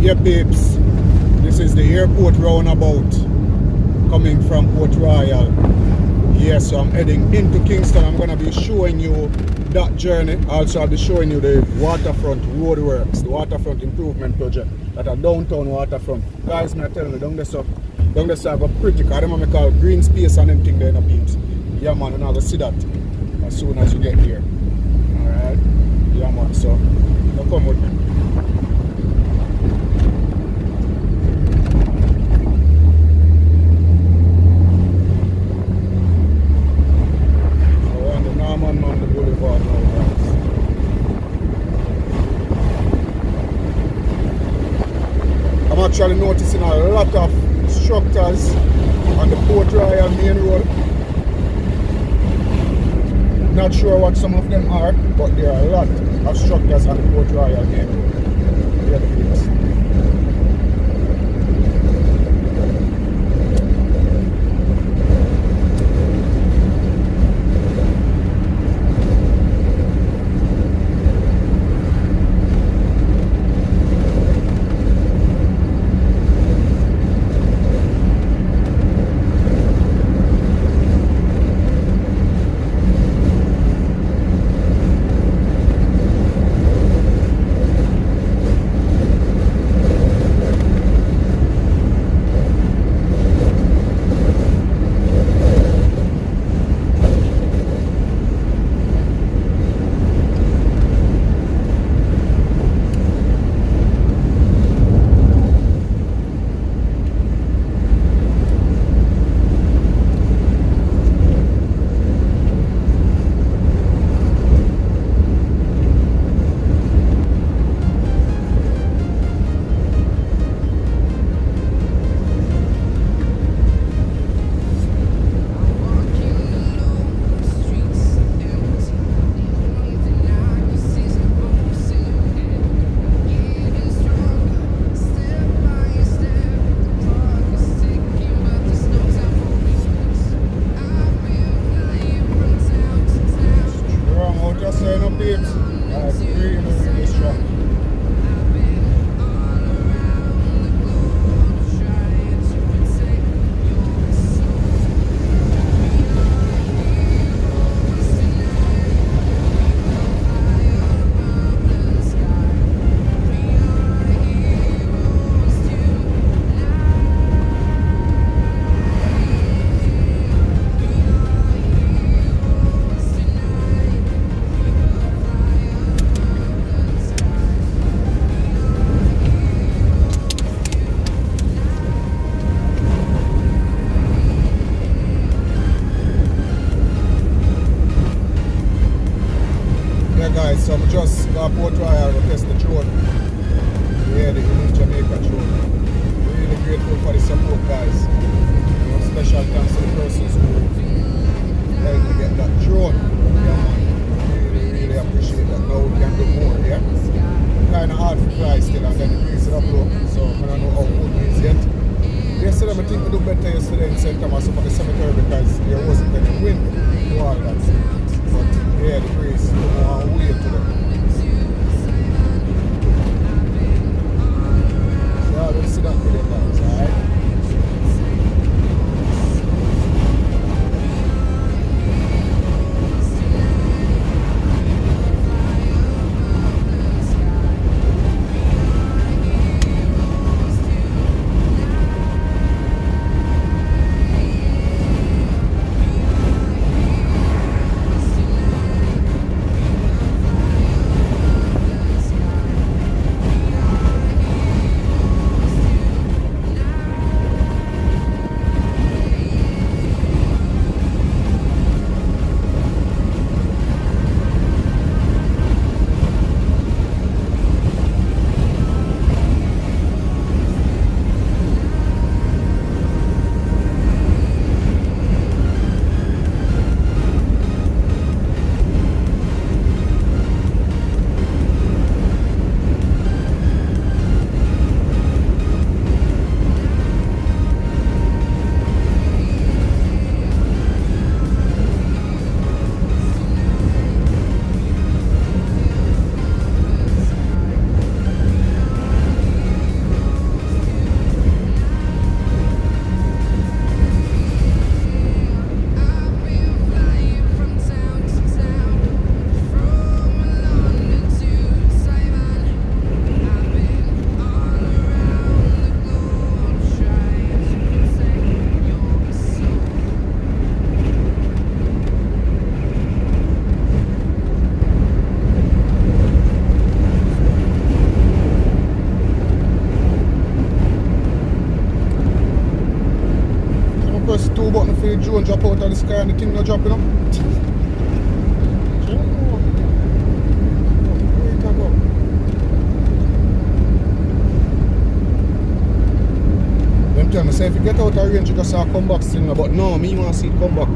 Yeah, peeps, this is the airport roundabout coming from Port Royal. Yeah, so I'm heading into Kingston. I'm going to be showing you that journey. Also, I'll be showing you the Waterfront roadworks, the Waterfront improvement project at a downtown Waterfront. Guys, me tell you, down there have a pretty car. Them call green space and them thing there, no peeps. Yeah, man, you're not going to see that as soon as you get here. Alright? Yeah, man, so now come with me. I'm actually noticing a lot of structures on the Port Royal main road. Not sure what some of them are, but there are a lot of structures on the Port Royal main road. Yeah, really strong. Guys, so I'm just got Port Royal to test the drone. Yeah, the Jamaica drone. Really grateful for the support, guys. Special thanks to the persons who helped me get that drone. Yeah, man. Really appreciate that. Now we can do more, yeah? Kind of hard to fly still, and then the breeze it up low, so I don't know how good it is yet. Yesterday, I think we do better yesterday in St. Thomas up at the cemetery because there wasn't any wind to all that. But yeah, the breeze, we want to wait today. So let's see that video, guys, alright? for the drone drop out of the sky and the thing no drop, you know? Where it go? Them tell me, say if you get out of range, you just saw come back still, but no, me want to see it come back.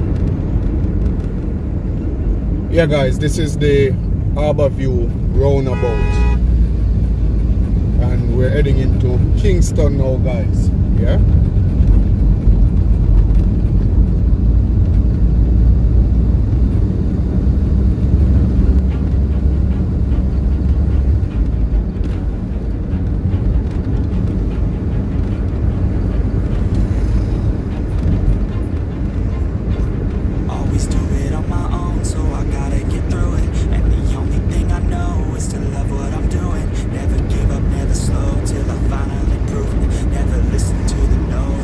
Yeah guys, this is the Harbour View roundabout. And we're heading into Kingston now guys. Yeah? Never give up, never slow, till I finally prove it. Never listen to the no,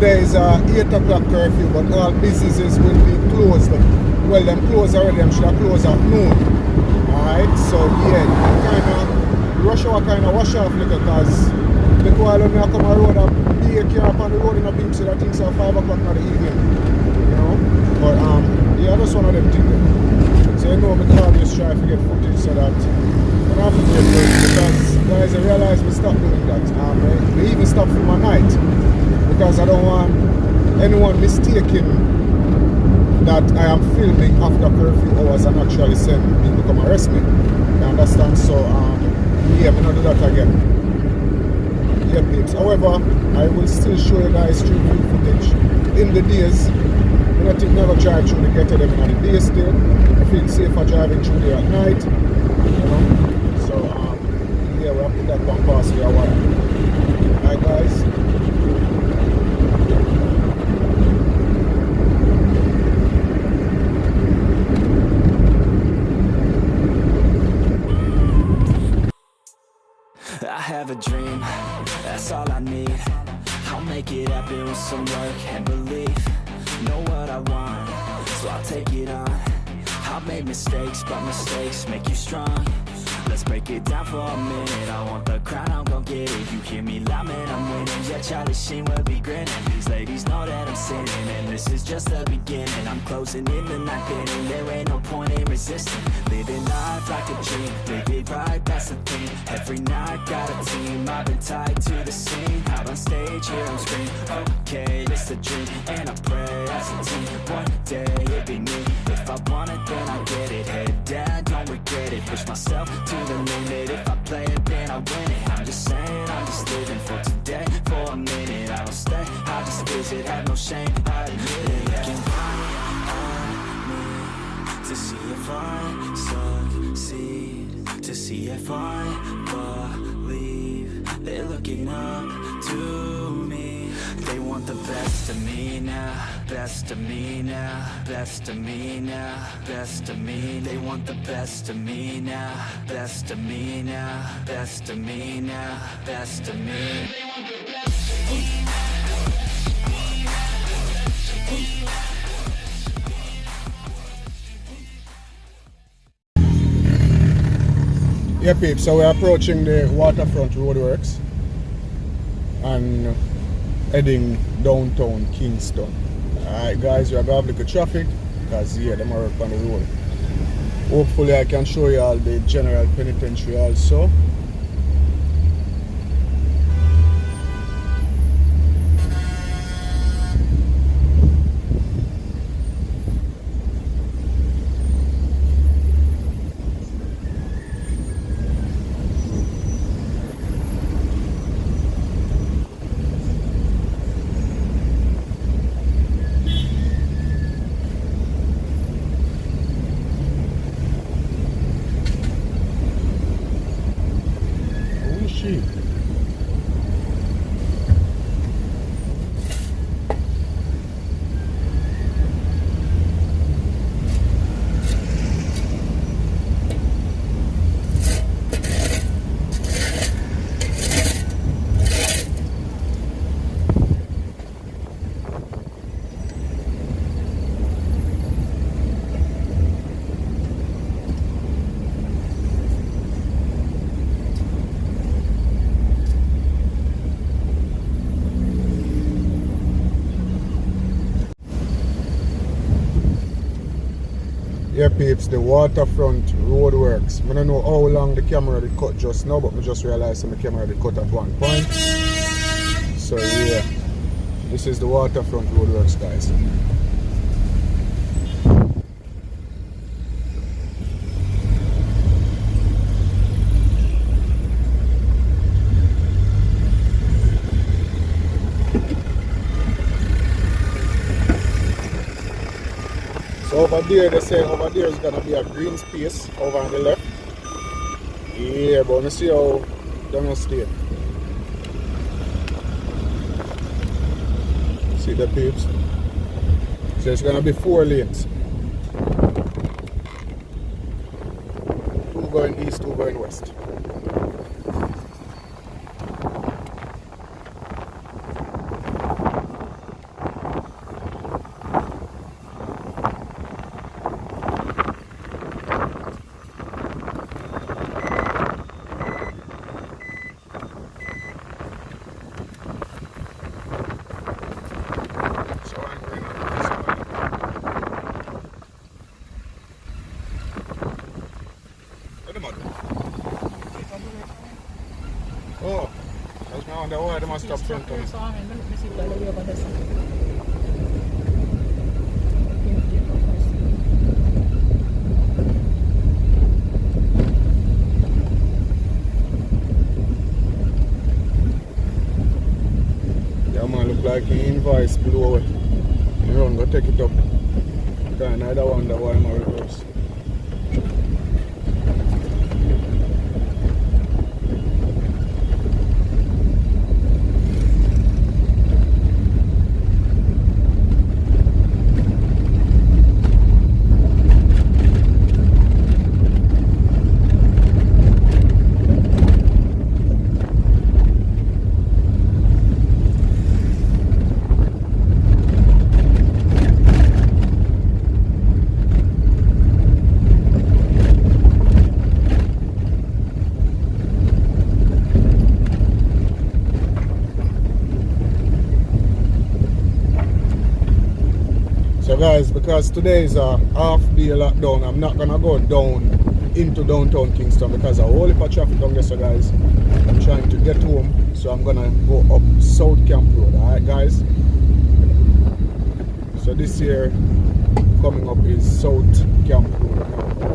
today is 8 o'clock curfew, but all businesses will be closed. Well, them closed already, them should have closed at noon. Alright, so yeah, kind of rush hour kind of wash off little, because before when I come on the road and be a car up on the road in a people, so that things are 5 o'clock in the evening. You know? But yeah, that's one of them things. So you know, I always try to get footage so that I don't have to get good, because guys, I realize we stop doing that. We even stop from my night, because I don't want anyone mistaking that I am filming after curfew hours and actually send people come arrest me. You understand? So yeah, I'm not do that again. Yeah, peeps. However, I will still show you guys street view footage in the days. I don't think never drive through the ghetto them in the day still. I feel safer driving through there at night. You know? So yeah, we'll put that one past here a while. Alright guys. I have a dream, that's all I need. I'll make it happen with some work and belief. Know what I want, so I'll take it on. I've made mistakes, but mistakes make you strong. Let's break it down for a minute. I want the crown, I'm gon' get it. You hear me loud, man, I'm winning. Yeah, Charlie Sheen will be grinning. These ladies know that I'm sinning, and this is just the beginning. I'm closing in the ninth inning. There ain't no point in resisting. Living life like a dream, live it right, that's the thing. Every night got a team, I've been tied to the scene. Out on stage, here I'm screaming. Okay, it's a dream, and I pray as a team. One day it'll be me. If I want it, then I get it. Head down, don't regret it. Push myself to the limit. If I play it, then I win it. I'm just saying, I'm just living for today. For a minute, I don't stay, I just visit. Have no shame, I admit it. Looking at me to see if I succeed, to see if I believe. They're looking up to me. They want the best of me now, best of me now, best of me now, best of me. They want the best of me now, best of me now, best of me now, best of me. They want the best of me now. Yeah, peeps, so we're approaching the Waterfront roadworks and heading downtown Kingston. Alright guys, we are going to have a traffic because yeah, them are work on the road. Hopefully I can show you all the general penitentiary also. Yeah peeps, the Waterfront roadworks. I don't know how long the camera did cut just now, but I just realized the camera did cut at one point. So yeah, this is the Waterfront roadworks guys. So over there, they say over there is gonna be a green space over on the left. Yeah, but let's see how down stay. See the peeps? So it's gonna be 4 lanes. 2 going east, 2 going west. wonder why they must stop front of me. Yeah man, look like he invoice below it. You run, go take it up. Then I don't wonder why I'm a reverse. So guys, because today is a half-day lockdown, I'm not gonna go down into downtown Kingston because a whole heap of traffic down there. So guys, I'm trying to get home, so I'm gonna go up South Camp Road. Alright guys, so this year coming up is South Camp Road now.